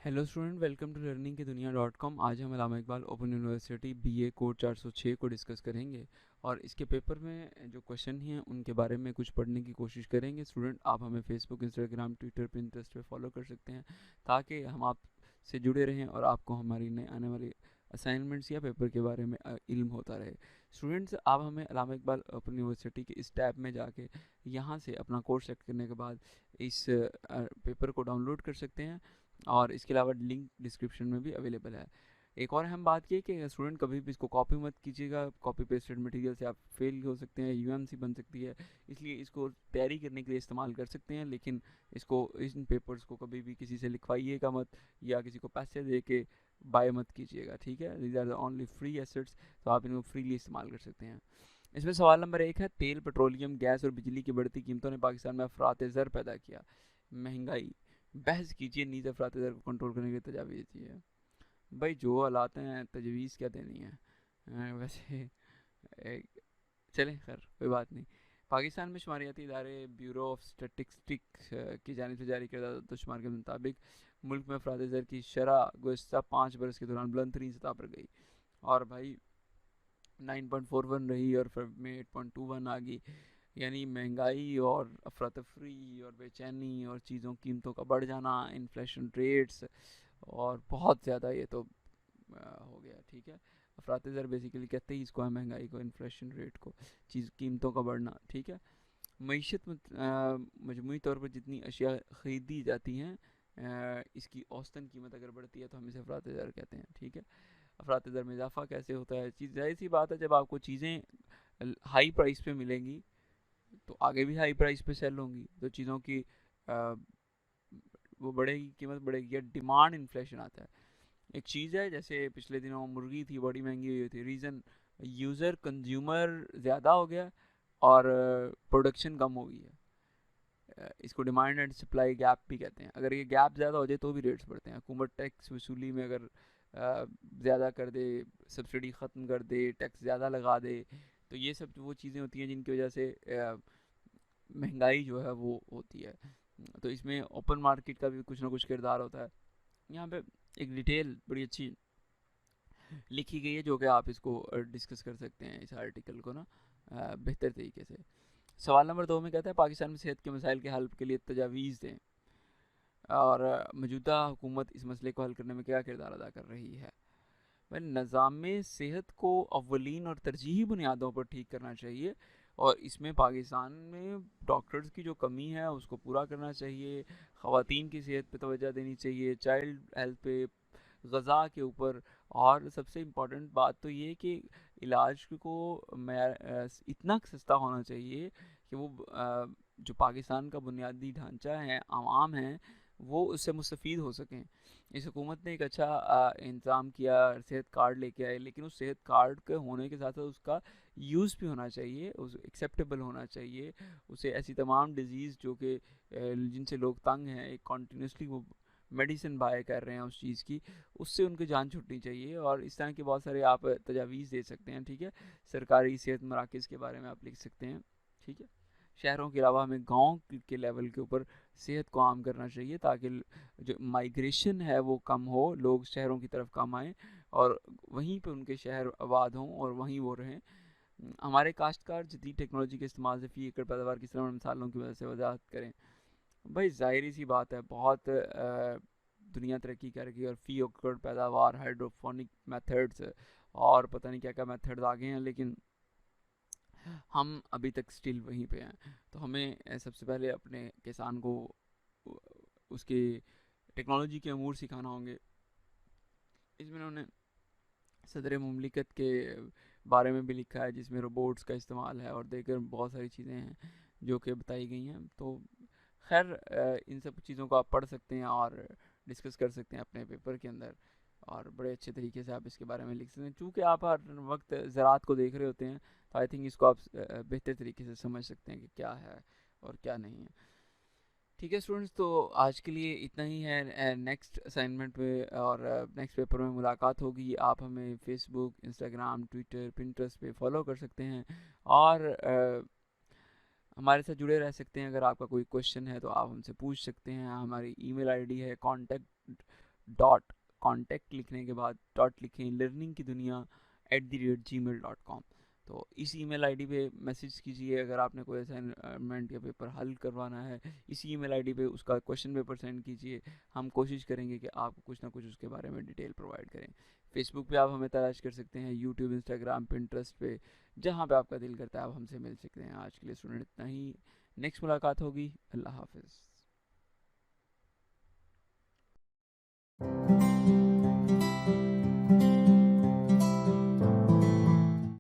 Hello student, welcome to learning की दुनिया .com। आज हम Allama Iqbal open university BA code 406 को डिस्कस करेंगे और इसके पेपर में जो क्वेश्चन हैं उनके बारे में कुछ पढ़ने की कोशिश करेंगे। स्टूडेंट, आप हमें फेसबुक, इंस्टाग्राम, ट्विटर, पिंटरेस्ट पे फॉलो कर सकते हैं ताकि हम आपसे जुड़े रहें और आपको हमारी नए आने वाली असाइनमेंट्स या पेपर के बारे में इल्म होता रहे। स्टूडेंट्स, आप हमें अल्लामा इकबाल ओपन यूनिवर्सिटी के इस टैब में जाके यहाँ से अपना कोर्स सेलेक्ट करने के बाद इस पेपर को डाउनलोड कर सकते हैं और इसके अलावा लिंक डिस्क्रिप्शन में भी अवेलेबल है। एक और अहम बात ये कि स्टूडेंट कभी भी इसको कॉपी मत कीजिएगा। कॉपी पेस्टेड मटेरियल से आप फेल हो सकते हैं, यूएमसी बन सकती है। इसलिए इसको तैयारी करने के लिए इस्तेमाल कर सकते हैं, लेकिन इसको इन पेपर्स को कभी भी किसी से लिखवाइएगा मत या किसी को पैसे दे के बाय मत कीजिएगा। ठीक है, these are the only free assets, तो आप इनको फ्रीली इस्तेमाल कर सकते हैं। इसमें सवाल नंबर 1 है, तेल, पेट्रोलियम, गैस और बिजली की बढ़ती कीमतों ने पाकिस्तान में अफरात ज़र पैदा किया। महंगाई, बहस कीजिए, नीज़ अफरात ज़र को कंट्रोल करने के लिए तजावीज़ दिए। भाई जो हालात हैं, तजवीज़ क्या देनी है। वैसे चलें, खैर कोई बात नहीं। पाकिस्तान में शुमारियाती इदारे ब्यूरो ऑफ स्टेटिस्टिक्स की जानिब से जारी करदा शुमार के मुताबिक मुल्क में अफरात ज़र की शरह गुज़श्ता 5 बरस के दौरान बुलंद तरीन सतह पर गई और भाई 9.41 रही और फेब में 8.21 आ गई। यानी महंगाई और अफरा तफरी और बेचैनी और चीज़ों कीमतों का बढ़ जाना, इन्फ्लेशन रेट्स और बहुत ज़्यादा ये तो हो गया। ठीक है, अफरात ज़र बेसिकली कहते ही इसको है, महंगाई को, इन्फ्लेशन रेट को, चीज़ कीमतों का बढ़ना। ठीक है, मीशत मजमूई तौर पर जितनी अशिया ख़रीदी जाती हैं इसकी औसतन कीमत अगर बढ़ती है तो हम इसे अफरात ज़र कहते हैं। ठीक है, अफरात ज़र में इजाफा कैसे होता है? चीज़ जाहिर सी बात है, जब आपको चीज़ें हाई प्राइस पे मिलेंगी तो आगे भी हाई प्राइस पे सेल होंगी, तो चीज़ों की आ, वो बढ़ेगी, कीमत बढ़ेगी। या डिमांड इन्फ्लेशन आता है। एक चीज़ है, जैसे पिछले दिनों मुर्गी थी, बड़ी महंगी हुई थी। रीज़न, यूज़र कंज्यूमर ज़्यादा हो गया और प्रोडक्शन कम हो गई है। इसको डिमांड एंड सप्लाई गैप भी कहते हैं। अगर ये गैप ज़्यादा हो जाए तो भी रेट्स बढ़ते हैं। हुकूमत टैक्स वसूली में अगर ज़्यादा कर दे, सब्सिडी ख़त्म कर दे, टैक्स ज़्यादा लगा दे, तो ये सब वो चीज़ें होती हैं जिनकी वजह से महंगाई जो है वो होती है। तो इसमें ओपन मार्केट का भी कुछ ना कुछ किरदार होता है। यहाँ पे एक डिटेल बड़ी अच्छी लिखी गई है जो कि आप इसको डिस्कस कर सकते हैं, इस आर्टिकल को ना बेहतर तरीके से। सवाल नंबर 2 में कहता है, पाकिस्तान में सेहत के मसाइल के हल के लिए तजावीज़ दें और मौजूदा हुकूमत इस मसले को हल करने में क्या किरदार अदा कर रही है। भाई, निज़ाम सेहत को अव्वलीन और तरजीही बुनियादों पर ठीक करना चाहिए और इसमें पाकिस्तान में डॉक्टर्स की जो कमी है उसको पूरा करना चाहिए। ख़वातीन की सेहत पे तवज्जो देनी चाहिए, चाइल्ड हेल्थ पे, ग़ज़ा के ऊपर। और सबसे इम्पॉर्टेंट बात तो ये कि इलाज को इतना सस्ता होना चाहिए कि वो जो पाकिस्तान का बुनियादी ढांचा है, आवाम है, वो उससे मुस्तफ़ीद हो सकें। इस हुकूमत ने एक अच्छा इंतज़ाम किया, सेहत कार्ड लेके आए, लेकिन उस सेहत कार्ड के होने के साथ साथ उसका यूज़ भी होना चाहिए, उस एक्सेप्टेबल होना चाहिए। उसे ऐसी तमाम डिजीज़ जो कि जिनसे लोग तंग हैं, एक कॉन्टीन्यूसली वो मेडिसिन बाय कर रहे हैं उस चीज़ की, उससे उनकी जान छुटनी चाहिए। और इस तरह के बहुत सारे आप तजावीज़ दे सकते हैं। ठीक है, सरकारी सेहत मराकज़ के बारे में आप लिख सकते हैं। ठीक है, शहरों के अलावा हमें गांव के लेवल के ऊपर सेहत को आम करना चाहिए ताकि जो माइग्रेशन है वो कम हो, लोग शहरों की तरफ कम आएँ और वहीं पे उनके शहर आबाद हों और वहीं वो रहें। हमारे काश्तकार जदीद टेक्नोलॉजी के इस्तेमाल से फ़ी एकड़ पैदावार किस तरह मिसालों की वजह से वजाहत करें। भाई ज़ाहिर सी बात है, बहुत दुनिया तरक्की कर गई और फ़ी एकड़ पैदावार, हाइड्रोपोनिक मेथड्स और पता नहीं क्या क्या मेथड्स आ गए हैं, लेकिन हम अभी तक स्टिल वहीं पे हैं। तो हमें सबसे पहले अपने किसान को उसके टेक्नोलॉजी के अमूर सिखाना होंगे। इसमें उन्होंने सदर मुमलिकत के बारे में भी लिखा है जिसमें रोबोट्स का इस्तेमाल है और देकर बहुत सारी चीज़ें हैं जो कि बताई गई हैं। तो खैर इन सब चीज़ों को आप पढ़ सकते हैं और डिस्कस कर सकते हैं अपने पेपर के अंदर और बड़े अच्छे तरीके से आप इसके बारे में लिख सकते हैं। चूँकि आप हर वक्त ज़राअत को देख रहे होते हैं तो आई थिंक इसको आप बेहतर तरीके से समझ सकते हैं कि क्या है और क्या नहीं है। ठीक है स्टूडेंट्स, तो आज के लिए इतना ही है। नेक्स्ट असाइनमेंट में और नेक्स्ट पेपर में मुलाकात होगी। आप हमें फेसबुक, इंस्टाग्राम, ट्विटर, पिंटरेस्ट पे फॉलो कर सकते हैं और हमारे साथ जुड़े रह सकते हैं। अगर आपका कोई क्वेश्चन है तो आप हमसे पूछ सकते हैं। हमारी ईमेल आईडी है contact डॉट कॉन्टैक्ट लिखने के बाद डॉट लिखें लर्निंग की दुनिया @gmail.com। तो इस ईमेल आईडी पे मैसेज कीजिए अगर आपने कोई असाइनमेंट या पेपर हल करवाना है। इसी ईमेल आईडी पे उसका क्वेश्चन पेपर सेंड कीजिए। हम कोशिश करेंगे कि आपको कुछ ना कुछ उसके बारे में डिटेल प्रोवाइड करें। फेसबुक पे आप हमें तलाश कर सकते हैं, यूट्यूब, इंस्टाग्राम, पिंटरेस्ट पे, जहाँ पे आपका दिल करता है आप हमसे मिल सकते हैं। आज के लिए स्टूडेंट इतना ही। नेक्स्ट मुलाकात होगी। अल्लाह हाफिज़।